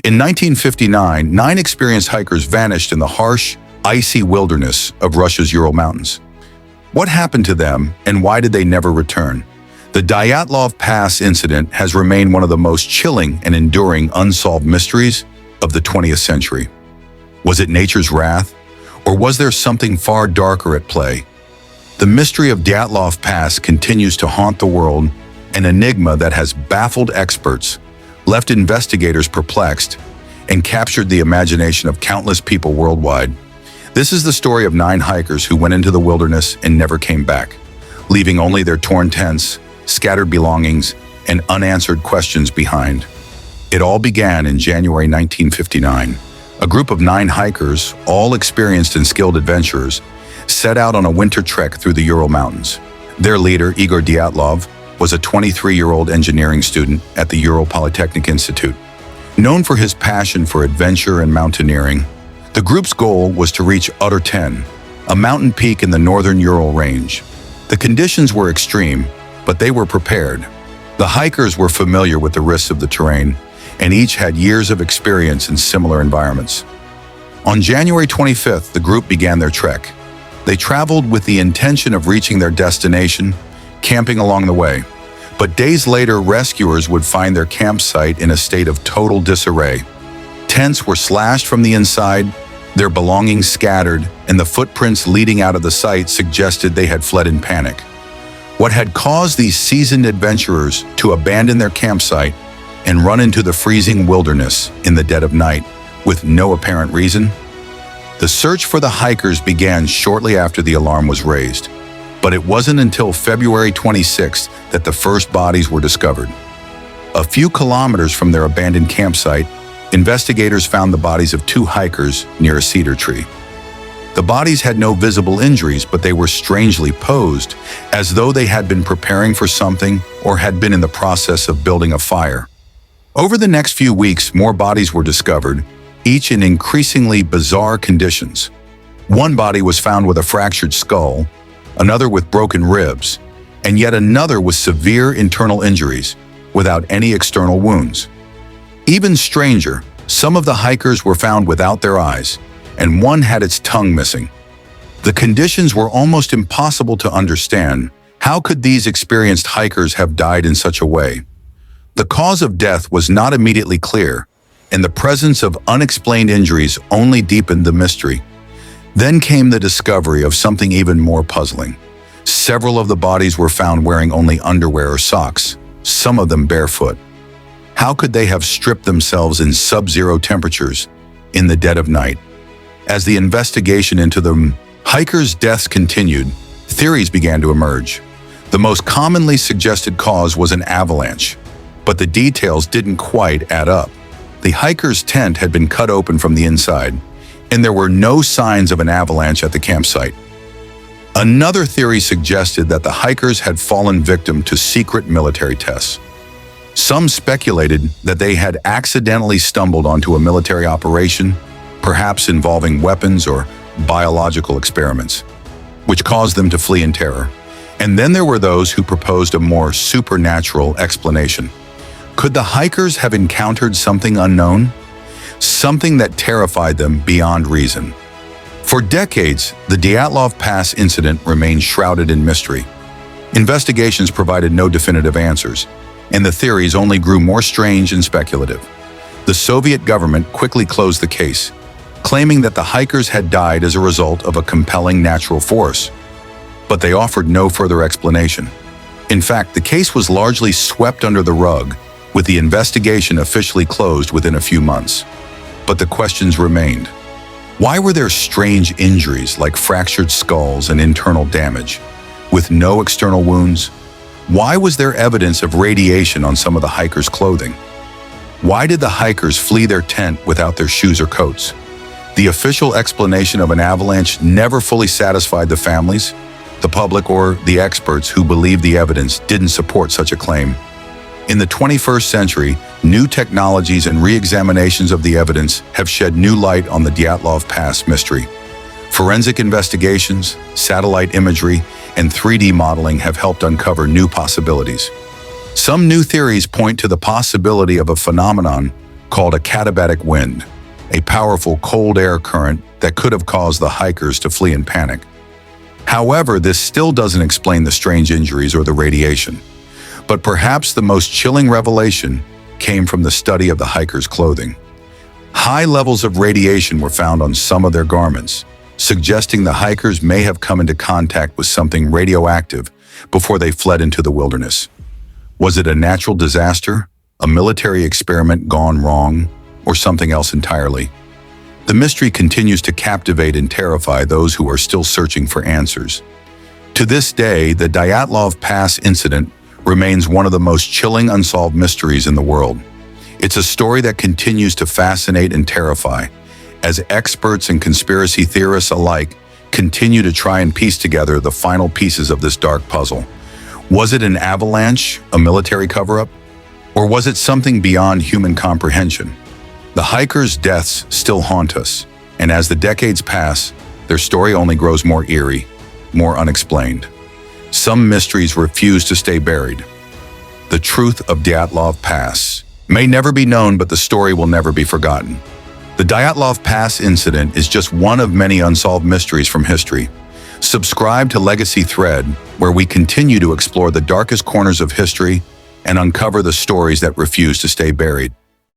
In 1959, 9 experienced hikers vanished in the harsh, icy wilderness of Russia's Ural Mountains. What happened to them, and why did they never return? The Dyatlov Pass incident has remained one of the most chilling and enduring unsolved mysteries of the 20th century. Was it nature's wrath, or was there something far darker at play? The mystery of Dyatlov Pass continues to haunt the world, an enigma that has baffled experts, left investigators perplexed, and captured the imagination of countless people worldwide. This is the story of 9 hikers who went into the wilderness and never came back, leaving only their torn tents, scattered belongings, and unanswered questions behind. It all began in January 1959. A group of 9 hikers, all experienced and skilled adventurers, set out on a winter trek through the Ural Mountains. Their leader, Igor Dyatlov, was a 23-year-old engineering student at the Ural Polytechnic Institute. Known for his passion for adventure and mountaineering, the group's goal was to reach Ural 10, a mountain peak in the northern Ural range. The conditions were extreme, but they were prepared. The hikers were familiar with the risks of the terrain, and each had years of experience in similar environments. On January 25th, the group began their trek. They traveled with the intention of reaching their destination, camping along the way. But days later, rescuers would find their campsite in a state of total disarray. Tents were slashed from the inside, their belongings scattered, and the footprints leading out of the site suggested they had fled in panic. What had caused these seasoned adventurers to abandon their campsite and run into the freezing wilderness in the dead of night with no apparent reason? The search for the hikers began shortly after the alarm was raised, but it wasn't until February 26th that the first bodies were discovered. A few kilometers from their abandoned campsite, investigators found the bodies of 2 hikers near a cedar tree. The bodies had no visible injuries, but they were strangely posed, as though they had been preparing for something or had been in the process of building a fire. Over the next few weeks, more bodies were discovered, each in increasingly bizarre conditions. One body was found with a fractured skull, another with broken ribs, and yet another with severe internal injuries, without any external wounds. Even stranger, some of the hikers were found without their eyes, and one had its tongue missing. The conditions were almost impossible to understand. How could these experienced hikers have died in such a way? The cause of death was not immediately clear, and the presence of unexplained injuries only deepened the mystery. Then came the discovery of something even more puzzling. Several of the bodies were found wearing only underwear or socks, some of them barefoot. How could they have stripped themselves in sub-zero temperatures in the dead of night? As the investigation into the hikers' deaths continued, theories began to emerge. The most commonly suggested cause was an avalanche, but the details didn't quite add up. The hiker's tent had been cut open from the inside, and there were no signs of an avalanche at the campsite. Another theory suggested that the hikers had fallen victim to secret military tests. Some speculated that they had accidentally stumbled onto a military operation, perhaps involving weapons or biological experiments, which caused them to flee in terror. And then there were those who proposed a more supernatural explanation. Could the hikers have encountered something unknown? Something that terrified them beyond reason. For decades, the Dyatlov Pass incident remained shrouded in mystery. Investigations provided no definitive answers, and the theories only grew more strange and speculative. The Soviet government quickly closed the case, claiming that the hikers had died as a result of a compelling natural force. But they offered no further explanation. In fact, the case was largely swept under the rug, with the investigation officially closed within a few months. But the questions remained. Why were there strange injuries like fractured skulls and internal damage, with no external wounds? Why was there evidence of radiation on some of the hikers' clothing? Why did the hikers flee their tent without their shoes or coats? The official explanation of an avalanche never fully satisfied the families, the public, or the experts who believed the evidence didn't support such a claim. In the 21st century, new technologies and re-examinations of the evidence have shed new light on the Dyatlov Pass mystery. Forensic investigations, satellite imagery, and 3D modeling have helped uncover new possibilities. Some new theories point to the possibility of a phenomenon called a katabatic wind, a powerful cold air current that could have caused the hikers to flee in panic. However, this still doesn't explain the strange injuries or the radiation. But perhaps the most chilling revelation came from the study of the hikers' clothing. High levels of radiation were found on some of their garments, suggesting the hikers may have come into contact with something radioactive before they fled into the wilderness. Was it a natural disaster, a military experiment gone wrong, or something else entirely? The mystery continues to captivate and terrify those who are still searching for answers. To this day, the Dyatlov Pass incident remains one of the most chilling unsolved mysteries in the world. It's a story that continues to fascinate and terrify, as experts and conspiracy theorists alike continue to try and piece together the final pieces of this dark puzzle. Was it an avalanche, a military cover-up? Or was it something beyond human comprehension? The hikers' deaths still haunt us, and as the decades pass, their story only grows more eerie, more unexplained. Some mysteries refuse to stay buried. The truth of Dyatlov Pass may never be known, but the story will never be forgotten. The Dyatlov Pass incident is just one of many unsolved mysteries from history. Subscribe to Legacy Thread, where we continue to explore the darkest corners of history and uncover the stories that refuse to stay buried.